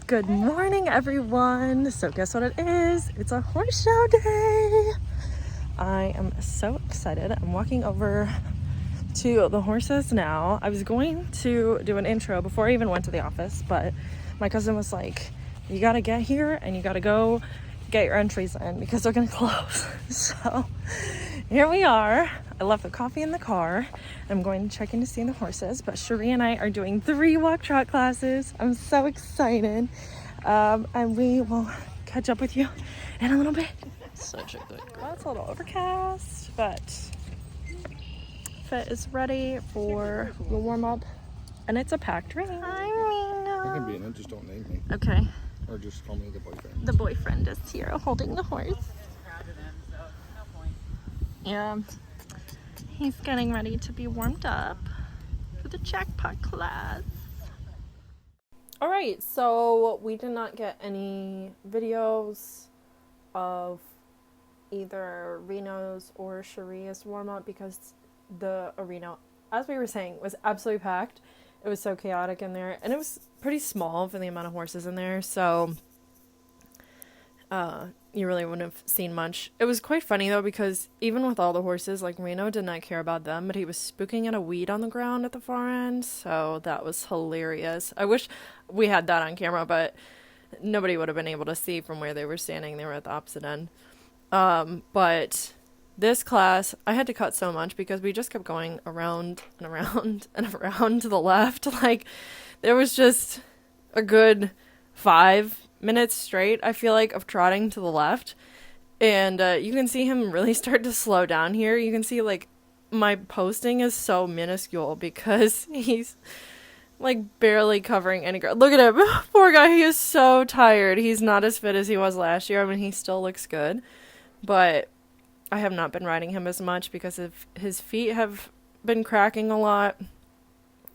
Good morning, everyone. So guess what it is? It's a horse show day. I am so excited. I'm walking over to the horses now. I was going to do an intro before I even went to the office, but my cousin was like, you gotta get here and you gotta go get your entries in because they're gonna close. So here we are. I left the coffee in the car. I'm going to check in to see the horses, but Cherie and I are doing 3 walk trot classes. I'm so excited. And we will catch up with you in a little bit. Such a good girl. It's a little overcast, but Fit is ready for the warm up, and it's a packed ring. Hi, Reno. I can be in it, just don't name me. Okay. Or just call me the boyfriend. The boyfriend is here holding the horse. Yeah. He's getting ready to be warmed up for the jackpot class. Alright, so we did not get any videos of either Reno's or Cherie's warm-up because the arena, as we were saying, was absolutely packed. It was so chaotic in there, and it was pretty small for the amount of horses in there, so you really wouldn't have seen much. It was quite funny though, because even with all the horses, like, Reno did not care about them, but he was spooking at a weed on the ground at the far end, so that was hilarious. I wish we had that on camera, but nobody would have been able to see from where they were standing. They were at the opposite end. But this class, I had to cut so much because we just kept going around and around and around to the left. Like, there was just a good 5 minutes straight, I feel like, of trotting to the left. And you can see him really start to slow down here. You can see, like, my posting is so minuscule because he's, like, barely covering any ground. Look at him. Poor guy. He is so tired. He's not as fit as he was last year. I mean, he still looks good. But I have not been riding him as much because of his feet have been cracking a lot.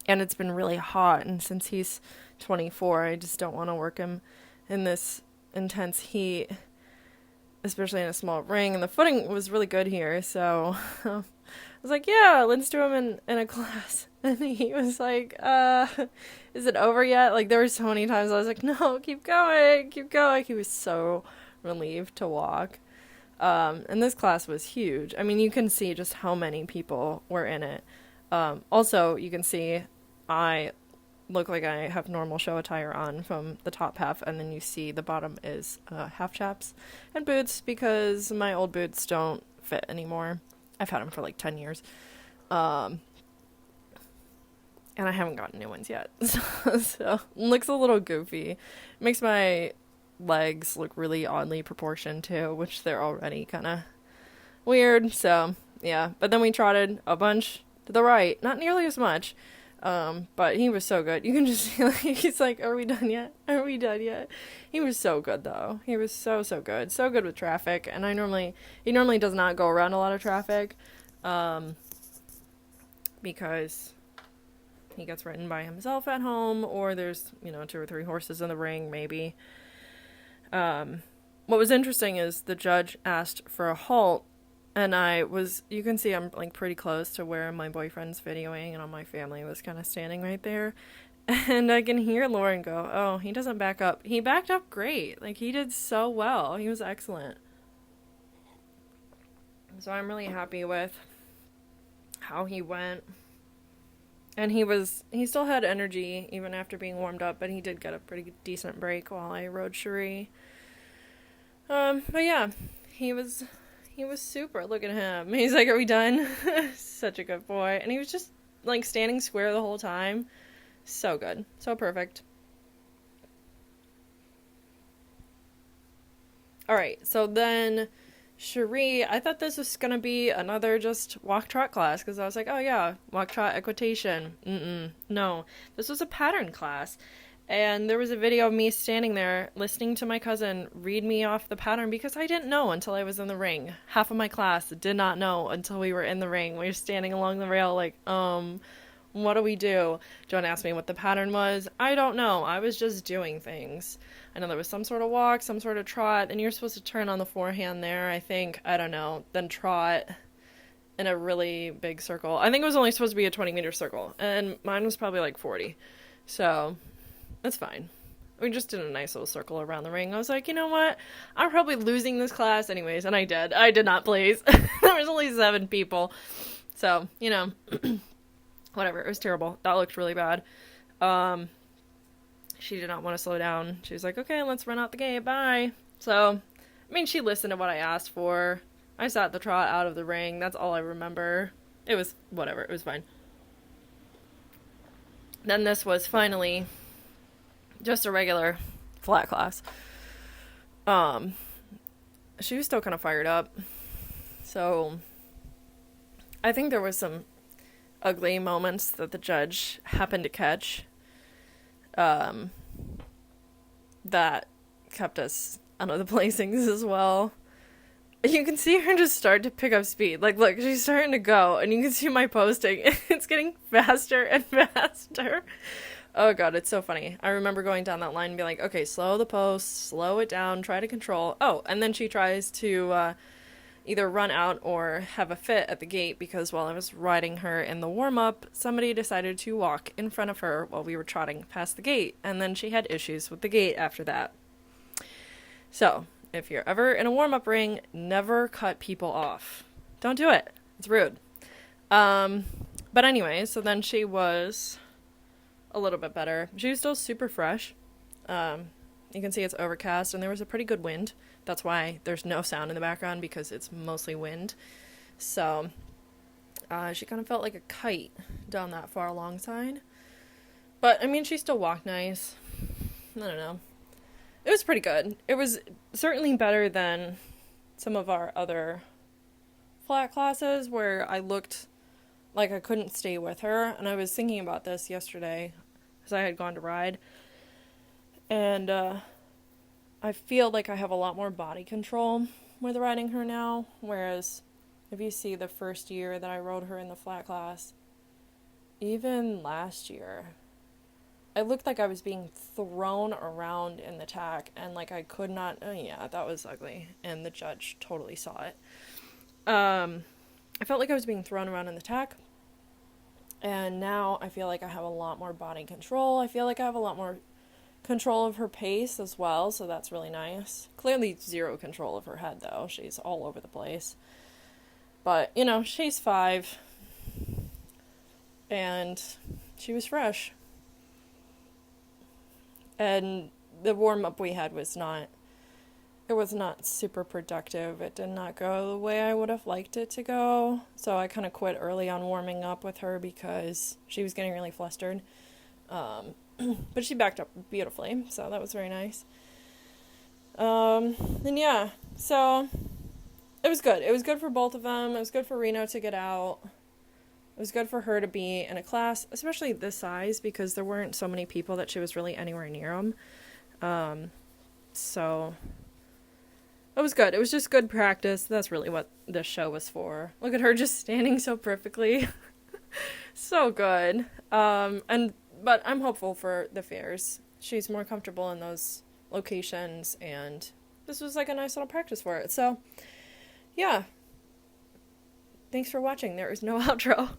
And it's been really hot. And since he's 24, I just don't want to work him in this intense heat, especially in a small ring. And the footing was really good here, so I was like, yeah, let's do him in a class. And he was like, is it over yet? Like, there were so many times I was like, no, keep going. He was so relieved to walk. And this class was huge. I mean, you can see just how many people were in it. Also, you can see I look like I have normal show attire on from the top half, and then you see the bottom is half chaps and boots because my old boots don't fit anymore. I've had them for like 10 years. And I haven't gotten new ones yet. So it looks a little goofy. It makes my legs look really oddly proportioned too, which they're already kind of weird. So yeah, but then we trotted a bunch to the right, not nearly as much. But he was so good. You can just see, like, he's like, are we done yet? He was so good, though. He was so good. So good with traffic. And he normally does not go around a lot of traffic, because he gets ridden by himself at home, or there's, 2 or 3 horses in the ring, maybe. What was interesting is the judge asked for a halt. And you can see I'm, like, pretty close to where my boyfriend's videoing, and all my family was kind of standing right there. And I can hear Lauren go, oh, he doesn't back up. He backed up great. Like, he did so well. He was excellent. So I'm really happy with how he went. And he still had energy even after being warmed up, but he did get a pretty decent break while I rode Cherie. But yeah, he was super. Look at him. He's like, are we done? Such a good boy. And he was just, like, standing square the whole time. So good. So perfect. Alright, so then Cherie, I thought this was going to be another just walk trot class, because I was like, oh yeah, walk trot equitation. No, this was a pattern class. And there was a video of me standing there listening to my cousin read me off the pattern because I didn't know until I was in the ring. Half of my class did not know until we were in the ring. We were standing along the rail like, what do we do? Don't ask me what the pattern was. I don't know. I was just doing things. I know there was some sort of walk, some sort of trot, and you're supposed to turn on the forehand there, I think. I don't know. Then trot in a really big circle. I think it was only supposed to be a 20-meter circle, and mine was probably like 40. So that's fine. We just did a nice little circle around the ring. I was like, you know what? I'm probably losing this class anyways, and I did. I did not place. There was only 7 people. So, whatever. It was terrible. That looked really bad. She did not want to slow down. She was like, okay, let's run out the gate. Bye. So, I mean, she listened to what I asked for. I sat the trot out of the ring. That's all I remember. It was whatever. It was fine. Then this was finally just a regular flat class. She was still kind of fired up. So, I think there was some ugly moments that the judge happened to catch. That kept us out of the placings as well. You can see her just start to pick up speed. Like, look, she's starting to go, and you can see my posting. It's getting faster and faster. Oh, God, it's so funny. I remember going down that line and being like, okay, slow the post, slow it down, try to control. Oh, and then she tries to either run out or have a fit at the gate because while I was riding her in the warm-up, somebody decided to walk in front of her while we were trotting past the gate, and then she had issues with the gate after that. So, if you're ever in a warm-up ring, never cut people off. Don't do it. It's rude. But anyway, so then she was a little bit better. She was still super fresh. You can see it's overcast, and there was a pretty good wind. That's why there's no sound in the background, because it's mostly wind. So, she kind of felt like a kite down that far alongside. But, I mean, she still walked nice. I don't know. It was pretty good. It was certainly better than some of our other flat classes where I looked like I couldn't stay with her. And I was thinking about this yesterday because I had gone to ride. And I feel like I have a lot more body control with riding her now. Whereas if you see the first year that I rode her in the flat class, even last year, I looked like I was being thrown around in the tack, and like I could not, oh yeah, that was ugly, and the judge totally saw it. I felt like I was being thrown around in the tack, and now I feel like I have a lot more body control. I feel like I have a lot more control of her pace as well, so that's really nice. Clearly zero control of her head, though. She's all over the place. But, she's 5, and she was fresh. And the warm-up we had was not super productive. It did not go the way I would have liked it to go. So I kind of quit early on warming up with her because she was getting really flustered. But she backed up beautifully, so that was very nice. And yeah, so it was good. It was good for both of them. It was good for Reno to get out. It was good for her to be in a class, especially this size, because there weren't so many people that she was really anywhere near them. So it was good. It was just good practice. That's really what this show was for. Look at her just standing so perfectly. So good. But I'm hopeful for the fairs. She's more comfortable in those locations, and this was like a nice little practice for it. So, yeah. Thanks for watching. There is no outro.